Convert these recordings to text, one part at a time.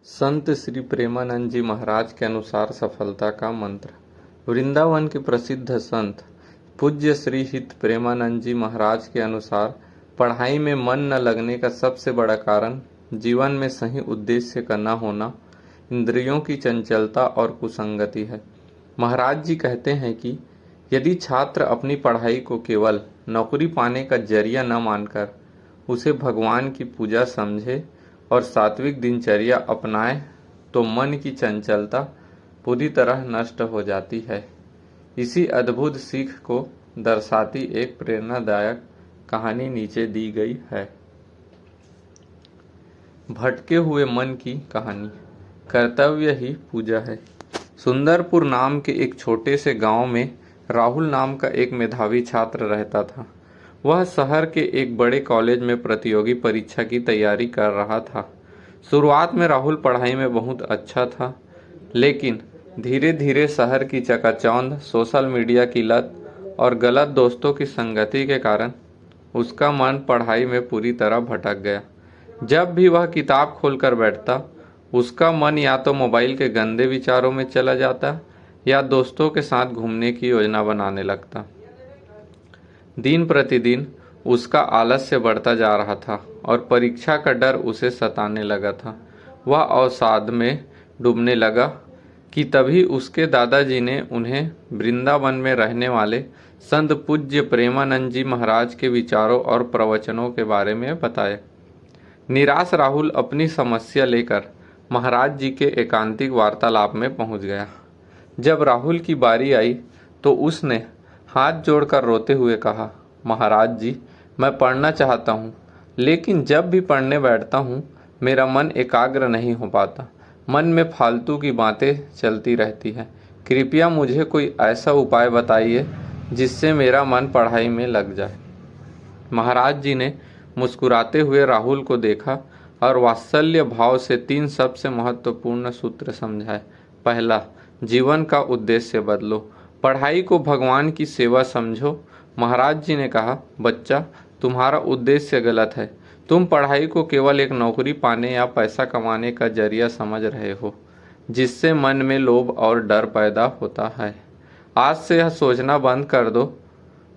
संत श्री प्रेमानंद जी महाराज के अनुसार सफलता का मंत्र। वृंदावन के प्रसिद्ध संत पूज्य श्री हित प्रेमानंद जी महाराज के अनुसार पढ़ाई में मन न लगने का सबसे बड़ा कारण जीवन में सही उद्देश्य का न होना, इंद्रियों की चंचलता और कुसंगति है। महाराज जी कहते हैं कि यदि छात्र अपनी पढ़ाई को केवल नौकरी पाने का जरिया न मानकर उसे भगवान की पूजा समझे और सात्विक दिनचर्या अपनाए तो मन की चंचलता पूरी तरह नष्ट हो जाती है। इसी अद्भुत सीख को दर्शाती एक प्रेरणादायक कहानी नीचे दी गई है। भटके हुए मन की कहानी। कर्तव्य ही पूजा है। सुंदरपुर नाम के एक छोटे से गांव में राहुल नाम का एक मेधावी छात्र रहता था। वह शहर के एक बड़े कॉलेज में प्रतियोगी परीक्षा की तैयारी कर रहा था। शुरुआत में राहुल पढ़ाई में बहुत अच्छा था, लेकिन धीरे धीरे शहर की चकाचौंध, सोशल मीडिया की लत और गलत दोस्तों की संगति के कारण उसका मन पढ़ाई में पूरी तरह भटक गया। जब भी वह किताब खोलकर बैठता, उसका मन या तो मोबाइल के गंदे विचारों में चला जाता या दोस्तों के साथ घूमने की योजना बनाने लगता। दिन प्रतिदिन उसका आलस्य बढ़ता जा रहा था और परीक्षा का डर उसे सताने लगा था। वह अवसाद में डूबने लगा कि तभी उसके दादाजी ने उन्हें वृंदावन में रहने वाले संत पूज्य प्रेमानंद जी महाराज के विचारों और प्रवचनों के बारे में बताया। निराश राहुल अपनी समस्या लेकर महाराज जी के एकांतिक वार्तालाप में पहुंच गया। जब राहुल की बारी आई तो उसने हाथ जोड़कर रोते हुए कहा, महाराज जी, मैं पढ़ना चाहता हूँ, लेकिन जब भी पढ़ने बैठता हूँ मेरा मन एकाग्र नहीं हो पाता। मन में फालतू की बातें चलती रहती है। कृपया मुझे कोई ऐसा उपाय बताइए जिससे मेरा मन पढ़ाई में लग जाए। महाराज जी ने मुस्कुराते हुए राहुल को देखा और वात्सल्य भाव से 3 सबसे महत्वपूर्ण सूत्र समझाए। पहला, जीवन का उद्देश्य बदलो। पढ़ाई को भगवान की सेवा समझो। महाराज जी ने कहा, बच्चा, तुम्हारा उद्देश्य गलत है। तुम पढ़ाई को केवल एक नौकरी पाने या पैसा कमाने का जरिया समझ रहे हो, जिससे मन में लोभ और डर पैदा होता है। आज से यह सोचना बंद कर दो।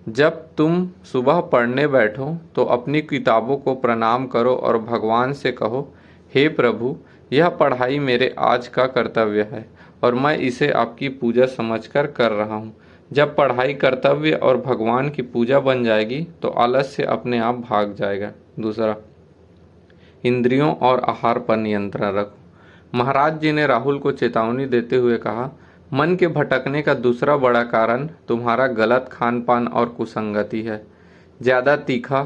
जब तुम सुबह पढ़ने बैठो तो अपनी किताबों को प्रणाम करो और भगवान से कहो, हे प्रभु, यह पढ़ाई मेरे आज का कर्तव्य है और मैं इसे आपकी पूजा समझकर कर रहा हूँ। जब पढ़ाई कर्तव्य और भगवान की पूजा बन जाएगी तो आलस्य अपने आप भाग जाएगा। दूसरा, इंद्रियों और आहार पर नियंत्रण रखो। महाराज जी ने राहुल को चेतावनी देते हुए कहा, मन के भटकने का दूसरा बड़ा कारण तुम्हारा गलत खान पान और कुसंगति है। ज़्यादा तीखा,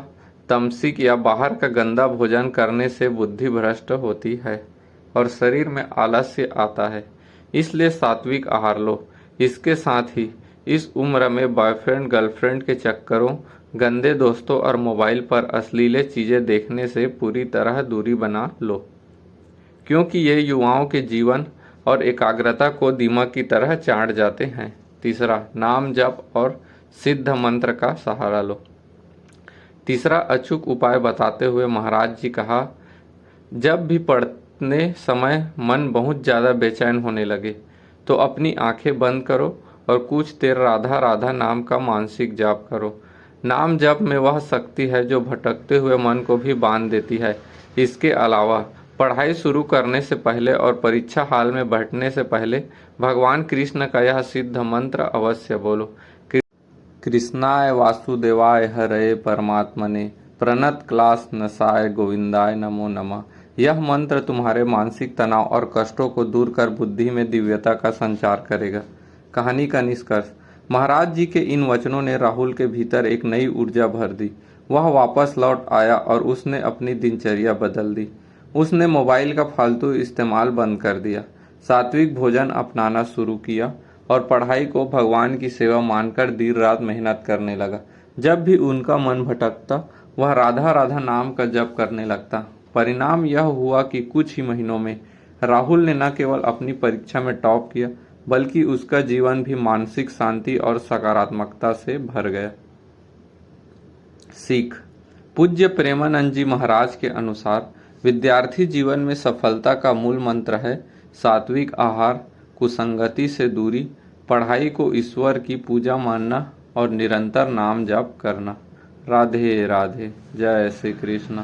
तमसिक या बाहर का गंदा भोजन करने से बुद्धि भ्रष्ट होती है और शरीर में आलस्य आता है। इसलिए सात्विक आहार लो। इसके साथ ही इस उम्र में बॉयफ्रेंड गर्लफ्रेंड के चक्करों, गंदे दोस्तों और मोबाइल पर अश्लील चीज़ें देखने से पूरी तरह दूरी बना लो, क्योंकि ये युवाओं के जीवन और एकाग्रता को दीमक की तरह चाट जाते हैं। तीसरा, नाम जप और सिद्ध मंत्र का सहारा लो। तीसरा अचूक उपाय बताते हुए महाराज जी कहा, जब भी पढ़ने समय मन बहुत ज़्यादा बेचैन होने लगे तो अपनी आंखें बंद करो और कुछ देर राधा राधा नाम का मानसिक जाप करो। नाम जप में वह शक्ति है जो भटकते हुए मन को भी बांध देती है। इसके अलावा पढ़ाई शुरू करने से पहले और परीक्षा हाल में बैठने से पहले भगवान कृष्ण का यह सिद्ध मंत्र अवश्य बोलो। कृष्णाय वासुदेवाय हरे परमात्मने प्रणत क्लास नसाय गोविंदाय नमो नमः। यह मंत्र तुम्हारे मानसिक तनाव और कष्टों को दूर कर बुद्धि में दिव्यता का संचार करेगा। कहानी का निष्कर्ष। महाराज जी के इन वचनों ने राहुल के भीतर एक नई ऊर्जा भर दी। वह वापस लौट आया और उसने अपनी दिनचर्या बदल दी। उसने मोबाइल का फालतू इस्तेमाल बंद कर दिया, सात्विक भोजन अपनाना शुरू किया और पढ़ाई को भगवान की सेवा मानकर दिन रात मेहनत करने लगा। जब भी उनका मन भटकता, वह राधा राधा नाम का जप करने लगता। परिणाम यह हुआ कि कुछ ही महीनों में राहुल ने न केवल अपनी परीक्षा में टॉप किया, बल्कि उसका जीवन भी मानसिक शांति और सकारात्मकता से भर गया। सीख। पूज्य प्रेमानंद जी महाराज के अनुसार विद्यार्थी जीवन में सफलता का मूल मंत्र है सात्विक आहार, कुसंगति से दूरी, पढ़ाई को ईश्वर की पूजा मानना और निरंतर नाम जाप करना। राधे राधे। जय श्री कृष्ण।